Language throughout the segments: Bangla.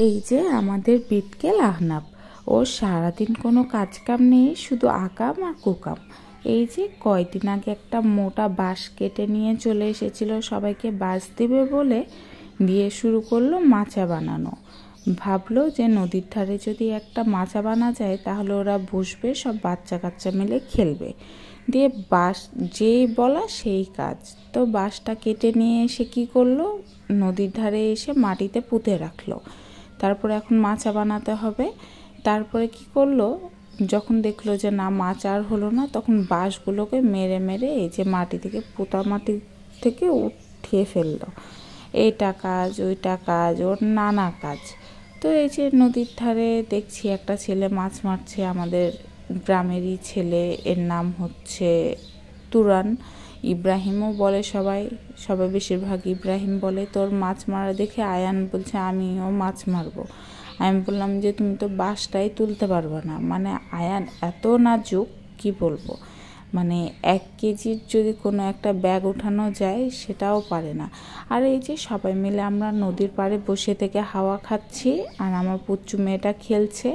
এই যে আমাদের বিটকেল আহনাব, ও সারাদিন কোনো কাজকাম নেই, শুধু আকাম আর কুকাম। এই যে কয়দিন আগে একটা মোটা বাঁশ কেটে নিয়ে চলে এসেছিল সবাইকে বাঁশ দেবে বলে, দিয়ে শুরু করলো মাচা বানানো। ভাবলো যে নদীর ধারে যদি একটা মাচা বানা যায় তাহলে ওরা বসবে, সব বাচ্চা কাচ্চা মিলে খেলবে। দিয়ে বাঁশ যেই বলা সেই কাজ। তো বাঁশটা কেটে নিয়ে এসে কী করলো, নদীর ধারে এসে মাটিতে পুঁতে রাখলো। তারপরে এখন মাচা বানাতে হবে। তারপরে কি করলো, যখন দেখলো যে না মাচা আর হলো না, তখন বাঁশগুলোকে মেরে মেরে এই যে মাটি থেকে, পোতা মাটি থেকে উঠিয়ে ফেললো। এইটা কাজ, ওইটা কাজ, ওর নানা কাজ। তো এই যে নদীর ধারে দেখছি একটা ছেলে মাছ মারছে, আমাদের গ্রামেরই ছেলে, এর নাম হচ্ছে তুরান, ইব্রাহিমও বলে সবাই বেশিরভাগ ইব্রাহিম বলে। তোর মাছ মারা দেখে আয়ান বলছে আমিও মাছ মারবো। আমি বললাম যে তুমি তো বাঁশটাই তুলতে পারবে না। মানে আয়ান এত নাজুক, কি বলবো, মানে 1 কেজির যদি কোনো একটা ব্যাগ উঠানো যায় সেটাও পারে না। আর এই যে সবাই মিলে আমরা নদীর পাড়ে বসে থেকে হাওয়া খাচ্ছি, আর আমার পুচ্চু মেয়েটা খেলছে।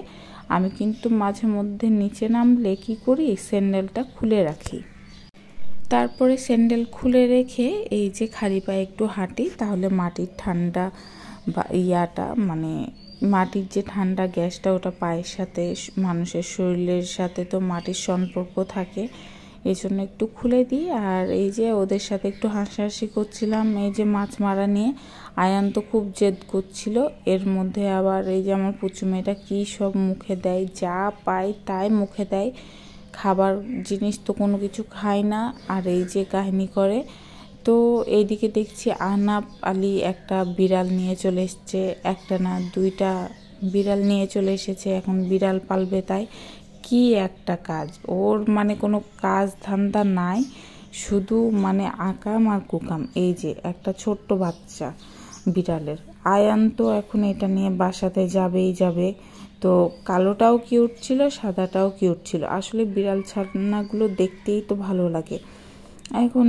আমি কিন্তু মাঝে মধ্যে নিচে নামলে কী করি, স্যান্ডেলটা খুলে রাখি। তারপরে স্যান্ডেল খুলে রেখে এই যে খালি পায়ে একটু হাঁটি, তাহলে মাটির ঠান্ডা বা মানে মাটির যে ঠান্ডা গ্যাসটা, ওটা পায়ের সাথে, মানুষের শরীরের সাথে তো মাটির সম্পর্ক থাকে, এই জন্য একটু খুলে দিই। আর এই যে ওদের সাথে একটু হাসাহাসি করছিলাম এই যে মাছ মারা নিয়ে। আয়ান তো খুব জেদ করছিল, এর মধ্যে আবার এই যে আমার পুচু মেয়েটা কী সব মুখে দেয়, যা পায় তাই মুখে দেয়। খাবার জিনিস তো কোনো কিছু খায় না, আর এই যে কাহিনী করে। তো এইদিকে দেখছি আহনাব আলী একটা বিড়াল নিয়ে চলে এসছে, একটা না 2টা বিড়াল নিয়ে চলে এসেছে, এখন বিড়াল পালবে। তাই কি একটা কাজ ওর, মানে কোনো কাজ ধান্দা নাই, শুধু মানে আকাম আর কুকাম। এই যে একটা ছোট্ট বাচ্চা বিড়ালের, আয়ান তো এখন এটা নিয়ে বাসাতে যাবেই যাবে। তো কালোটাও কিউট ছিল, সাদাটাও কিউট ছিল। আসলে বিড়াল ছানাগুলো দেখতেই তো ভালো লাগে। এখন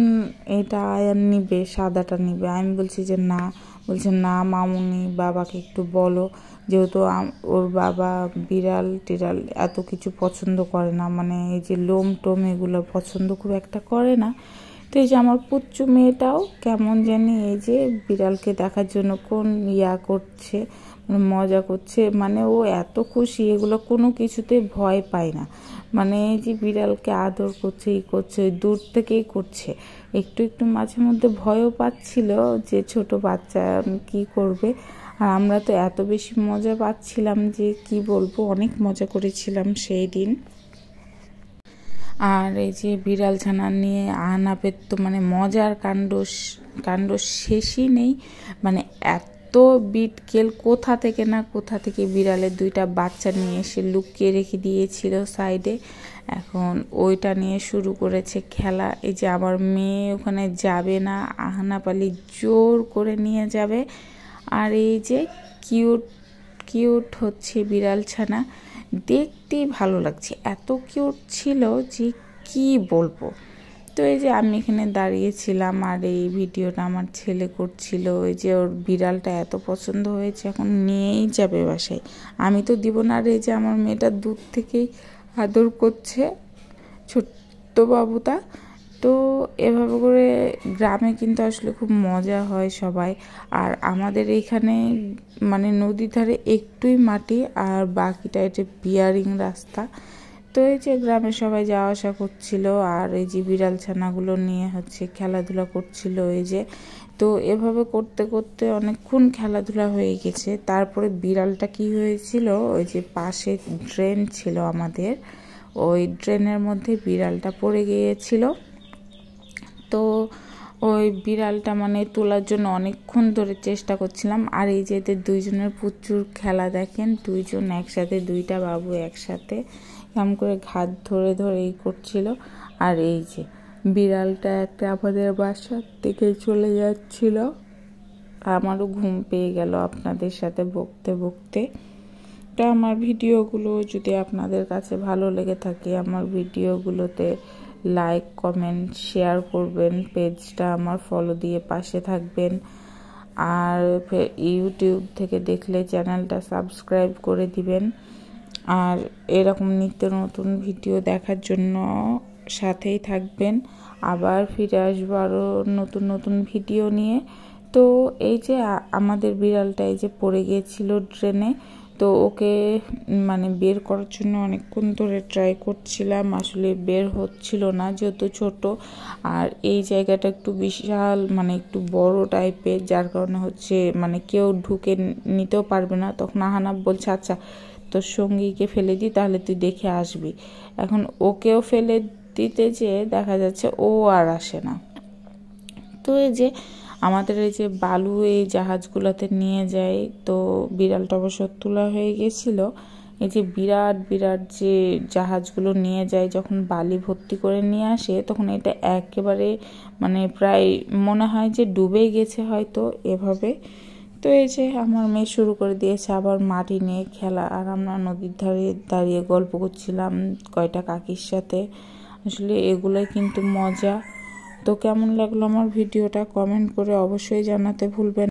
এটা আয়ান নিবে, সাদাটা নিবে। আমি বলছি যে না, বলছে না মামুনি, বাবাকে একটু বলো, যেহেতু ওর বাবা বিড়াল টিড়াল এত কিছু পছন্দ করে না, মানে এই যে লোম টোম এগুলো পছন্দ খুব একটা করে না। তো এই যে আমার পুচ্চু মেয়েটাও কেমন জানি এই যে বিড়ালকে দেখার জন্য কোন করছে, মানে মজা করছে। মানে ও এত খুশি, এগুলো কোনো কিছুতে ভয় পায় না। মানে এই যে বিড়ালকে আদর করছে, করছে, দূর থেকেই করছে। একটু একটু মাঝে মধ্যে ভয়ও পাচ্ছিল যে ছোট বাচ্চা কি করবে। আর আমরা তো এত বেশি মজা পাচ্ছিলাম যে কি বলবো, অনেক মজা করেছিলাম সেই দিন। আর এই যে বিড়াল ছানা নিয়ে আহনাবের তো মানে মজার কাণ্ড শেষই নেই। মানে এত বিটকেল কোথা থেকে বিড়ালের 2টা বাচ্চা নিয়ে এসে লুকিয়ে রেখে দিয়েছিল সাইডে। এখন ওইটা নিয়ে শুরু করেছে খেলা। এই যে আমার মেয়ে ওখানে যাবে না, আহনাব আলী জোর করে নিয়ে যাবে। আর এই যে কিউট হচ্ছে বিড়াল ছানা, দেখতেই ভালো লাগছে, এত কিউট ছিল যে কি বলবো। তো এই যে আমি এখানে দাঁড়িয়েছিলাম আর এই ভিডিওটা আমার ছেলে করছিল। এই যে ওর বিড়ালটা এত পছন্দ হয়েছে, এখন নিয়েই যাবে বাসায়, আমি তো দিব না। আর এই যে আমার মেয়েটা দূর থেকেই আদর করছে ছোট্ট বাবুটা। তো এভাবে করে গ্রামে কিন্তু আসলে খুব মজা হয় সবাই। আর আমাদের এইখানে মানে নদীর ধারে একটুই মাটি, আর বাকিটা এটা বিয়ারিং রাস্তা। তো এই যে গ্রামে সবাই যাওয়া আসা করছিল, আর এই যে বিড়াল ছানাগুলো নিয়ে হচ্ছে খেলাধুলা করছিল এই যে। তো এভাবে করতে করতে অনেকক্ষণ খেলাধুলা হয়ে গেছে। তারপরে বিড়ালটা কি হয়েছিল, ওই যে পাশে ড্রেন ছিল আমাদের, ওই ড্রেনের মধ্যে বিড়ালটা পড়ে গিয়েছিল। তো ওই বিড়ালটা মানে তোলার জন্য অনেকক্ষণ ধরে চেষ্টা করছিলাম। আর এই যে এদের 2জনের প্রচুর খেলা দেখেন, 2জন একসাথে, 2টা বাবু একসাথে কেমন করে ঘাট ধরে ধরে এই করছিল। আর এই যে বিড়ালটা একটা আমাদের বাসার থেকে চলে যাচ্ছিল। আমারও ঘুম পেয়ে গেল আপনাদের সাথে বকতে বকতে। তো আমার ভিডিওগুলো যদি আপনাদের কাছে ভালো লেগে থাকে, আমার ভিডিওগুলোতে লাইক কমেন্ট শেয়ার করবেন, পেজটা আমার ফলো দিয়ে পাশে থাকবেন। আর ইউটিউব থেকে দেখলে চ্যানেলটা সাবস্ক্রাইব করে দিবেন। আর এরকম নিত্য নতুন ভিডিও দেখার জন্য সাথেই থাকবেন। আবার ফিরে আসবো আরও নতুন নতুন ভিডিও নিয়ে। তো এই যে আমাদের বিড়ালটা এই যে পড়ে গিয়েছিল ড্রেনে, তো ওকে মানে বের করার জন্য অনেকক্ষণ ধরে ট্রাই করছিলাম, আসলে বের হচ্ছিল না যেহেতু ছোট। আর এই জায়গাটা একটু বিশাল মানে একটু বড় টাইপের, যার কারণে হচ্ছে মানে কেউ ঢুকে নিতেও পারবে না। তখন আহানাব বলছে আচ্ছা তোর সঙ্গীকে ফেলে দিই, তাহলে তুই দেখে আসবি। এখন ওকেও ফেলে দিতে যেয়ে দেখা যাচ্ছে ও আর আসে না। তো এই যে আমাদের এই যে বালু এই জাহাজগুলোতে নিয়ে যায়, তো বিড়ালটা অবশ্য তোলা হয়ে গেছিলো। এই যে বিরাট বিরাট যে জাহাজগুলো নিয়ে যায়, যখন বালি ভর্তি করে নিয়ে আসে তখন এটা একেবারে মানে প্রায় মনে হয় যে ডুবে গেছে হয়তো এভাবে। তো এই যে আমার মেয়ে শুরু করে দিয়েছে আবার মাটি নিয়ে খেলা, আর আমরা নদীর ধারে দাঁড়িয়ে গল্প করছিলাম কয়টা কাকির সাথে। আসলে এগুলোই কিন্তু মজা। তো কেমন লাগলো আমার ভিডিওটা কমেন্ট করে অবশ্যই জানাতে ভুলবেন।